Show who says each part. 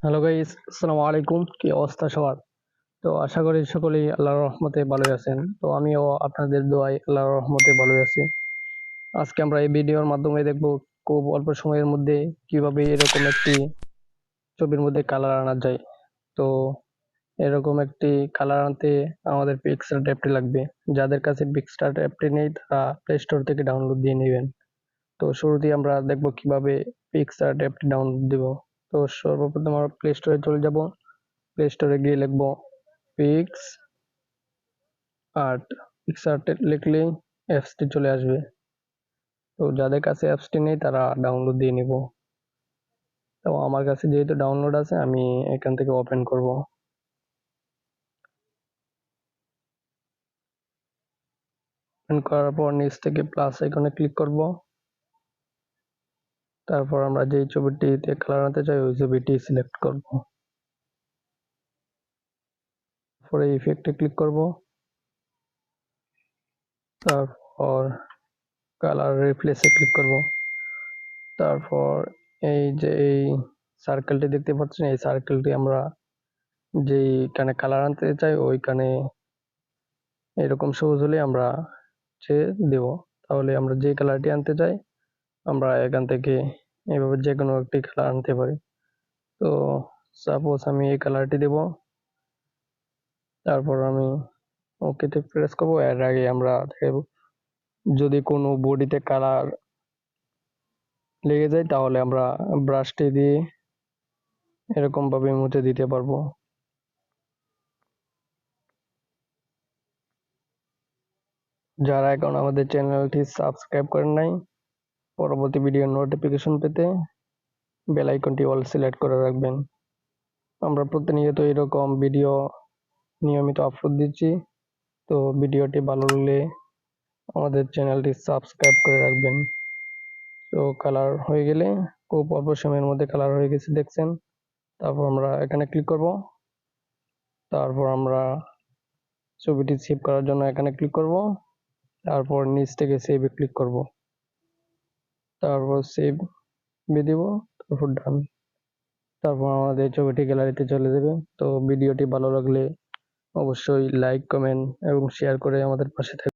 Speaker 1: Hello guys, আসসালামু আলাইকুম। কি অবস্থা সবার? তো আশা করি সকলেই আল্লাহর রহমতে ভালোই আছেন। তো আমিও আপনাদের দোয়ায় আল্লাহর রহমতে ভালোই আছি। আজকে আমরা এই ভিডিওর মাধ্যমে দেখব খুব অল্প সময়ের মধ্যে কিভাবে এরকম একটি ছবির মধ্যে কালার আনা যায়। তো এরকম একটি কালার আনতে আমাদের পিক্সার্ট অ্যাপটি লাগবে। যাদের কাছে পিক্সার্ট অ্যাপটি নেই তারা প্লে স্টোর থেকে ডাউনলোড দিয়ে নেবেন। তো শুরুতেই আমরা দেখব কিভাবে পিক্সার্ট অ্যাপটি ডাউনলোড দিব। তো সর্বপ্রথম আমরা প্লে স্টোরে চলে যাব। প্লে স্টোরে গিয়ে লিখব পিক্স আর্ট। পিক্সআর্ট লিখলেই অ্যাপসটি চলে আসবে। তো যাদের কাছে অ্যাপসটি নেই তারা ডাউনলোড দিয়ে নিব। তো আমার কাছে যেহেতু ডাউনলোড আছে আমি এখান থেকে ওপেন করব। ওপেন করার পর নিচ থেকে প্লাস আইকনে ক্লিক করব। তারপর আমরা যেই ছবিটিতে কালার আনতে চাই ওই ছবিটি সিলেক্ট করব। পরে ইফেক্টে ক্লিক করব। তারপর কালার রিপ্লেসে ক্লিক করব। তারপর এই যে এই সার্কেলটি দেখতে পাচ্ছেন, এই সার্কেলটি আমরা যেইখানে কালার আনতে চাই ওইখানে এরকম সবুজ হলে আমরা দেব। তাহলে আমরা যে কালারটি আনতে চাই আমরা এখান থেকে এভাবে যে কোনো একটি কালার আনতে পারি। তো সাপোজ আমি এই কালারটি দেব। তারপর আমি ওকেতে প্রেস করব। এর আগে আমরা দেখাবো যদি কোনো বডিতে কালার লেগে যায় তাহলে আমরা ব্রাশটি দিয়ে এরকম ভাবে মুছে দিতে পারবো। যারা এখন আমাদের চ্যানেলটি সাবস্ক্রাইব করেন নাই, পরবর্তী ভিডিও নোটিফিকেশন পেতে বেল আইকনটি অল সিলেক্ট করে রাখবেন। আমরা প্রতিনিয়ত এরকম ভিডিও নিয়মিত আপলোড দিচ্ছি। তো ভিডিওটি ভালো লাগলে আমাদের চ্যানেলটি সাবস্ক্রাইব করে রাখবেন। তো কালার হয়ে গেলে খুব অল্প সময়ের মধ্যে কালার হয়ে গেছে দেখছেন। তারপর আমরা এখানে ক্লিক করব। তারপর আমরা ছবিটি সেভ করার জন্য এখানে ক্লিক করব। তারপর নিচ থেকে সেভে ক্লিক করব। তারপর সেভ দিব। তারপর ডান। তারপর আমাদের ছবিটি গ্যালারিতে চলে যাবে। তো ভিডিওটি ভালো লাগলে অবশ্যই লাইক, কমেন্ট এবং শেয়ার করে আমাদের পাশে থাকবেন।